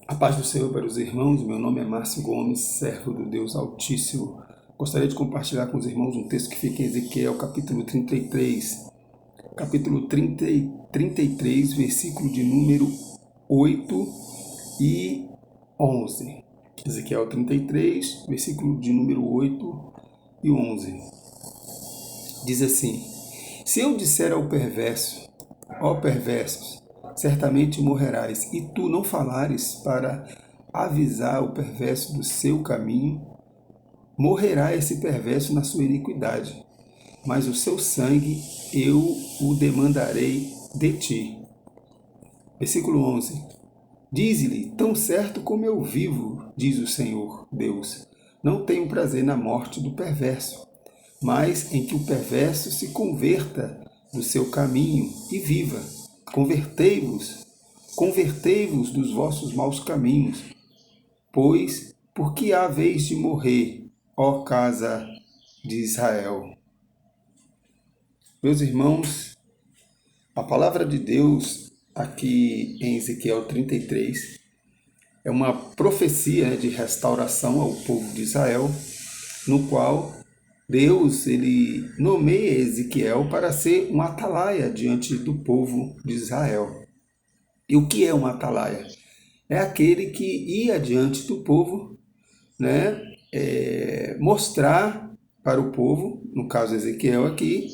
A paz do Senhor para os irmãos, meu nome é Márcio Gomes, servo do Deus Altíssimo. Gostaria de compartilhar com os irmãos um texto que fica em Ezequiel, capítulo 33. Capítulo 33, versículo de número 8 e 11. Ezequiel 33, versículo de número 8 e 11. Diz assim: Se eu disser ao perverso, ó perversos, certamente morrerás, e tu não falares para avisar o perverso do seu caminho, morrerá esse perverso na sua iniquidade, mas o seu sangue eu o demandarei de ti. Versículo 11. Dize-lhe, tão certo como eu vivo, diz o Senhor Deus, não tenho prazer na morte do perverso, mas em que o perverso se converta do seu caminho e viva. Convertei-vos dos vossos maus caminhos, pois por que há vez de morrer, ó casa de Israel? Meus irmãos, a palavra de Deus aqui em Ezequiel 33 é uma profecia de restauração ao povo de Israel, no qual Deus ele nomeia Ezequiel para ser um atalaia diante do povo de Israel. E o que é um atalaia? É aquele que ia diante do povo, né, mostrar para o povo, no caso Ezequiel aqui,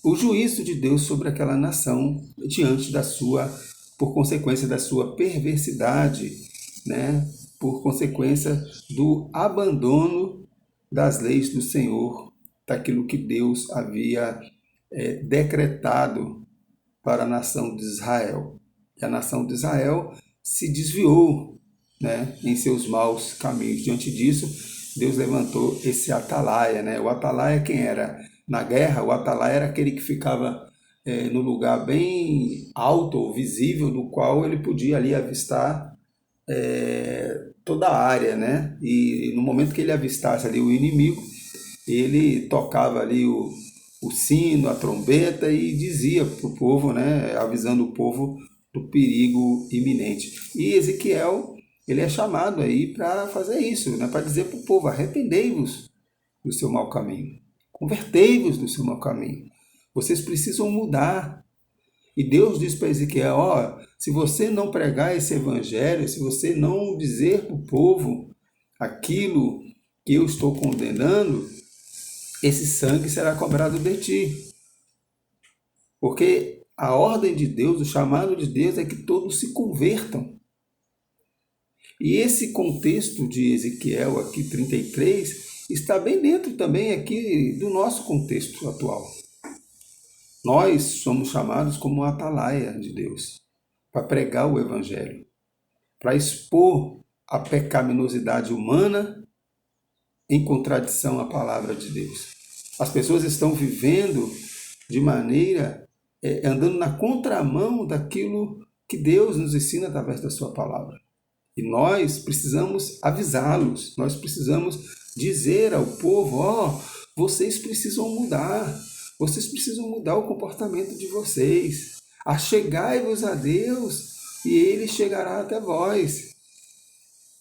o juízo de Deus sobre aquela nação diante da sua, por consequência da sua perversidade, né, por consequência do abandono das leis do Senhor, daquilo que Deus havia decretado para a nação de Israel. E a nação de Israel se desviou, né, em seus maus caminhos. Diante disso, Deus levantou esse atalaia. Né? O atalaia quem era? Na guerra, o atalaia era aquele que ficava no lugar bem alto ou visível, do qual ele podia ali avistar toda a área, né? E no momento que ele avistasse ali o inimigo, ele tocava ali o sino, a trombeta e dizia para o povo, né? Avisando o povo do perigo iminente. E Ezequiel, ele é chamado aí para fazer isso, né? Para dizer para o povo, arrependei-vos do seu mau caminho, convertei-vos do seu mau caminho. Vocês precisam mudar. E Deus diz para Ezequiel, ó, se você não pregar esse evangelho, se você não dizer para o povo aquilo que eu estou condenando, esse sangue será cobrado de ti. Porque a ordem de Deus, o chamado de Deus é que todos se convertam. E esse contexto de Ezequiel aqui 33 está bem dentro também aqui do nosso contexto atual. Nós somos chamados como atalaia de Deus, para pregar o Evangelho, para expor a pecaminosidade humana em contradição à palavra de Deus. As pessoas estão vivendo de maneira, andando na contramão daquilo que Deus nos ensina através da sua palavra. E nós precisamos avisá-los, nós precisamos dizer ao povo, ó, vocês precisam mudar. Vocês precisam mudar o comportamento de vocês. Achegai-vos a Deus e Ele chegará até vós.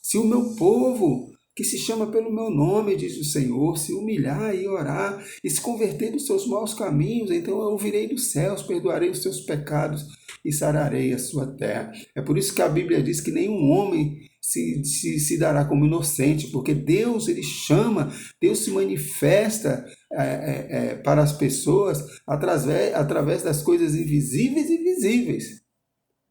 Se o meu povo, que se chama pelo meu nome, diz o Senhor, se humilhar e orar e se converter dos seus maus caminhos, então eu ouvirei dos céus, perdoarei os seus pecados e sararei a sua terra. É por isso que a Bíblia diz que nenhum homem se dará como inocente, porque Deus ele chama, Deus se manifesta para as pessoas através das coisas invisíveis e visíveis.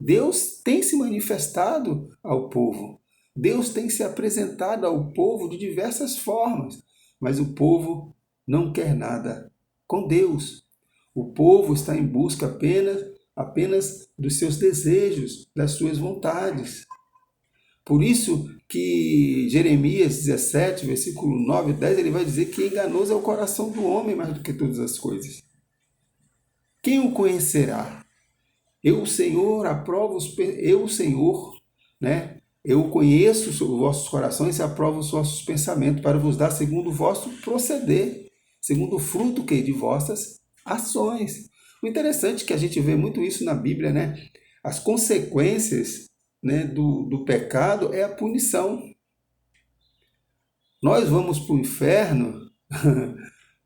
Deus tem se manifestado ao povo. Deus tem se apresentado ao povo de diversas formas, mas o povo não quer nada com Deus. O povo está em busca apenas dos seus desejos, das suas vontades. Por isso que Jeremias 17, versículo 9 e 10, ele vai dizer que enganoso é o coração do homem mais do que todas as coisas. Quem o conhecerá? Eu, o Senhor, né? Eu conheço os vossos corações e aprovo os vossos pensamentos para vos dar segundo o vosso proceder, segundo o fruto que de vossas ações. O interessante é que a gente vê muito isso na Bíblia, né? As consequências né, do pecado é a punição. Nós vamos para o inferno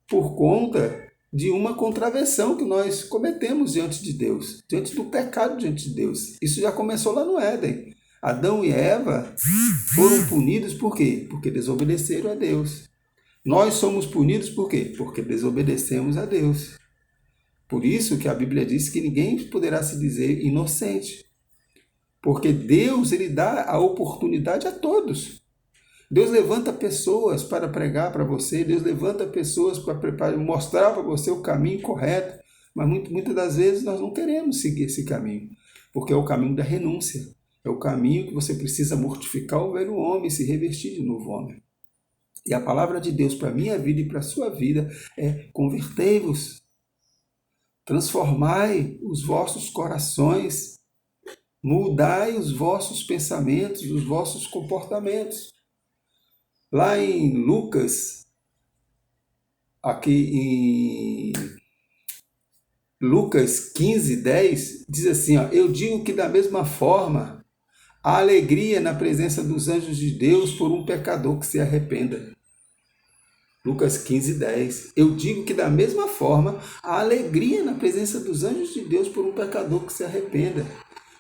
por conta de uma contravenção que nós cometemos diante de Deus, diante do pecado diante de Deus. Isso já começou lá no Éden. Adão e Eva foram punidos por quê? Porque desobedeceram a Deus. Nós somos punidos por quê? Porque desobedecemos a Deus. Por isso que a Bíblia diz que ninguém poderá se dizer inocente. Porque Deus, ele dá a oportunidade a todos. Deus levanta pessoas para pregar para você, Deus levanta pessoas para mostrar para você o caminho correto, mas muitas das vezes nós não queremos seguir esse caminho, porque é o caminho da renúncia, é o caminho que você precisa mortificar o velho homem e se revestir de novo homem. E a palavra de Deus para a minha vida e para a sua vida é: convertei-vos, transformai os vossos corações, mudai os vossos pensamentos, os vossos comportamentos. Lá em Lucas, aqui em Lucas 15, 10, diz assim, ó, eu digo que da mesma forma, há alegria na presença dos anjos de Deus por um pecador que se arrependa. Lucas 15, 10. Eu digo que da mesma forma, há alegria na presença dos anjos de Deus por um pecador que se arrependa.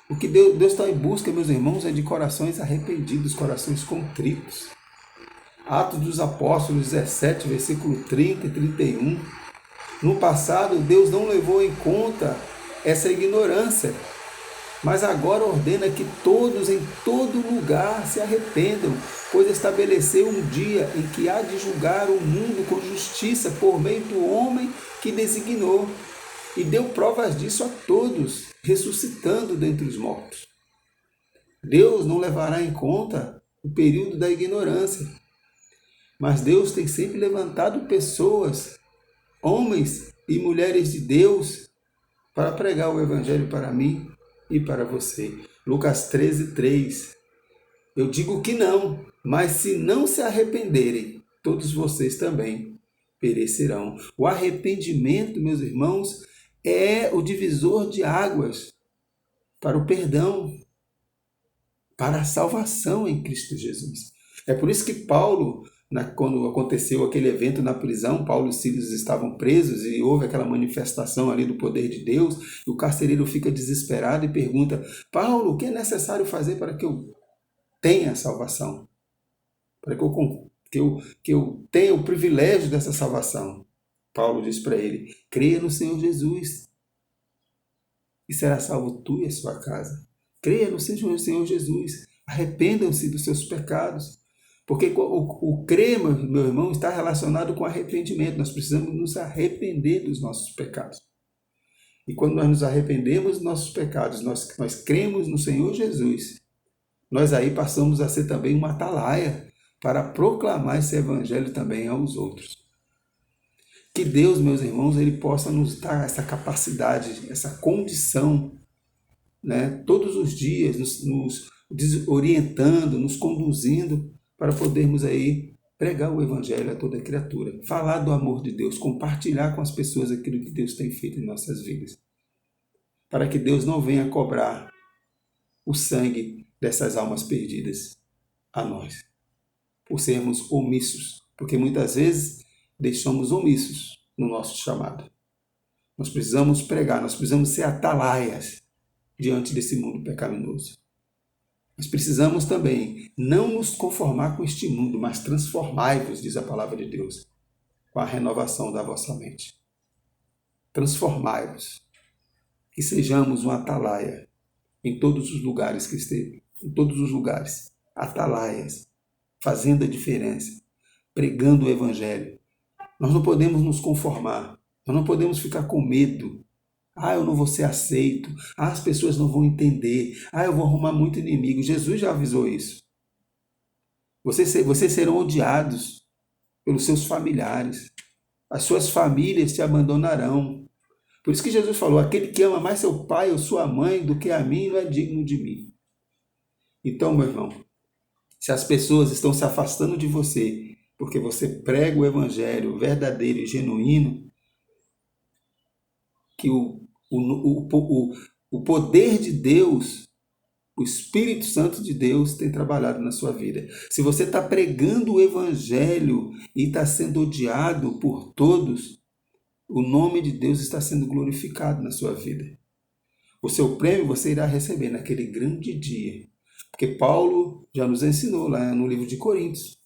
O que Deus está em busca, meus irmãos, é de corações arrependidos, corações contritos. Atos dos Apóstolos 17, versículo 30 e 31. No passado, Deus não levou em conta essa ignorância, mas agora ordena que todos em todo lugar se arrependam, pois estabeleceu um dia em que há de julgar o mundo com justiça por meio do homem que designou, e deu provas disso a todos, ressuscitando dentre os mortos. Deus não levará em conta o período da ignorância, mas Deus tem sempre levantado pessoas, homens e mulheres de Deus, para pregar o Evangelho para mim e para você. Lucas 13, 3. Eu digo que não, mas se não se arrependerem, todos vocês também perecerão. O arrependimento, meus irmãos, é o divisor de águas para o perdão, para a salvação em Cristo Jesus. É por isso que Paulo, quando aconteceu aquele evento na prisão, Paulo e Silas estavam presos e houve aquela manifestação ali do poder de Deus, e o carcereiro fica desesperado e pergunta: Paulo, o que é necessário fazer para que eu tenha salvação? Para que eu tenha o privilégio dessa salvação? Paulo diz para ele: creia no Senhor Jesus e será salvo tu e a sua casa. Creia no Senhor Jesus, arrependam-se dos seus pecados. Porque o crer, meu irmão, está relacionado com arrependimento. Nós precisamos nos arrepender dos nossos pecados. E quando nós nos arrependemos dos nossos pecados, nós cremos no Senhor Jesus, nós aí passamos a ser também uma atalaia para proclamar esse evangelho também aos outros. Que Deus, meus irmãos, ele possa nos dar essa capacidade, essa condição, né, todos os dias, nos orientando, nos conduzindo, para podermos aí pregar o evangelho a toda criatura, falar do amor de Deus, compartilhar com as pessoas aquilo que Deus tem feito em nossas vidas, para que Deus não venha cobrar o sangue dessas almas perdidas a nós, por sermos omissos, porque muitas vezes deixamos omissos no nosso chamado. Nós precisamos pregar, nós precisamos ser atalaias diante desse mundo pecaminoso. Nós precisamos também não nos conformar com este mundo, mas transformai-vos, diz a palavra de Deus, com a renovação da vossa mente. Transformai-vos, que sejamos uma atalaia em todos os lugares que esteve, em todos os lugares, atalaias, fazendo a diferença, pregando o evangelho. Nós não podemos nos conformar, nós não podemos ficar com medo. Eu não vou ser aceito. As pessoas não vão entender. Eu vou arrumar muito inimigo. Jesus já avisou isso. Vocês serão odiados pelos seus familiares. As suas famílias te abandonarão. Por isso que Jesus falou: aquele que ama mais seu pai ou sua mãe do que a mim não é digno de mim. Então, meu irmão, se as pessoas estão se afastando de você porque você prega o evangelho verdadeiro e genuíno, que o poder de Deus, o O Espírito Santo de Deus tem trabalhado na sua vida. Se você está pregando o Evangelho e está sendo odiado por todos, o nome de Deus está sendo glorificado na sua vida. O seu prêmio você irá receber naquele grande dia. Porque Paulo já nos ensinou lá no livro de Coríntios,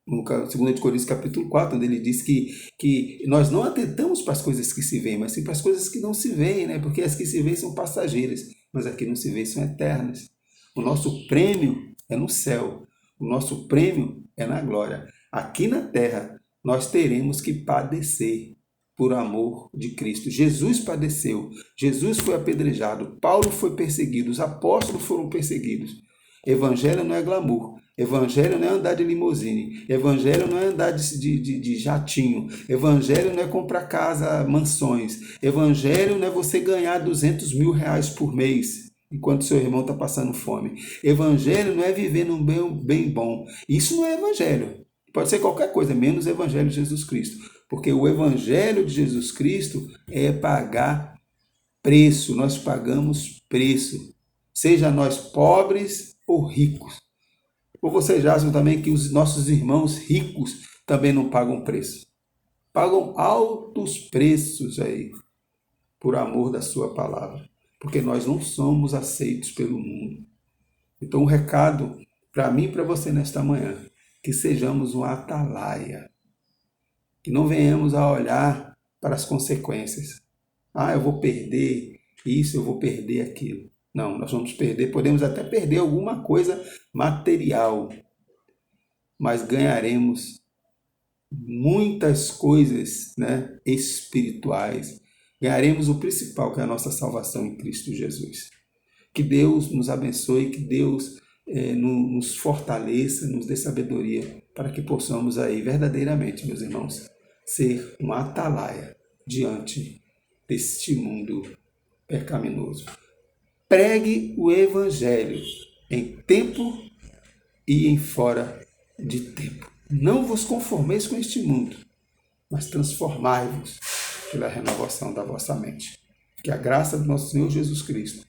no 2 de Coríntios capítulo 4, onde ele diz que nós não atentamos para as coisas que se veem, mas sim para as coisas que não se veem, né? Porque as que se veem são passageiras, mas as que não se veem são eternas. O nosso prêmio é no céu, o nosso prêmio é na glória. Aqui na terra nós teremos que padecer por amor de Cristo. Jesus padeceu, Jesus foi apedrejado, Paulo foi perseguido, os apóstolos foram perseguidos. Evangelho não é glamour, evangelho não é andar de limusine, evangelho não é andar de jatinho, evangelho não é comprar casa, mansões, evangelho não é você ganhar 200 mil reais por mês, enquanto seu irmão está passando fome. Evangelho não é viver num bem bom, isso não é evangelho. Pode ser qualquer coisa, menos o Evangelho de Jesus Cristo. Porque o Evangelho de Jesus Cristo é pagar preço, nós pagamos preço. Seja nós pobres ou ricos. Ou vocês acham também que os nossos irmãos ricos também não pagam preço? Pagam altos preços aí, por amor da sua palavra. Porque nós não somos aceitos pelo mundo. Então o recado para mim e para você nesta manhã, que sejamos um atalaia, que não venhamos a olhar para as consequências. Eu vou perder isso, eu vou perder aquilo. Não, nós vamos perder, podemos até perder alguma coisa material, mas ganharemos muitas coisas, né, espirituais. Ganharemos o principal, que é a nossa salvação em Cristo Jesus. Que Deus nos abençoe, que Deus nos fortaleça, nos dê sabedoria, para que possamos aí verdadeiramente, meus irmãos, ser um atalaia diante deste mundo pecaminoso. Pregue o Evangelho em tempo e em fora de tempo. Não vos conformeis com este mundo, mas transformai-vos pela renovação da vossa mente. Que a graça do nosso Senhor Jesus Cristo,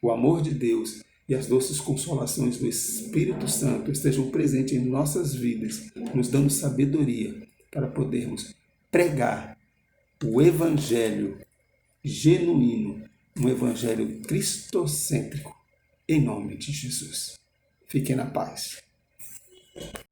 o amor de Deus e as doces consolações do Espírito Santo estejam presentes em nossas vidas, nos dando sabedoria para podermos pregar o Evangelho genuíno, um Evangelho cristocêntrico, em nome de Jesus. Fiquem na paz.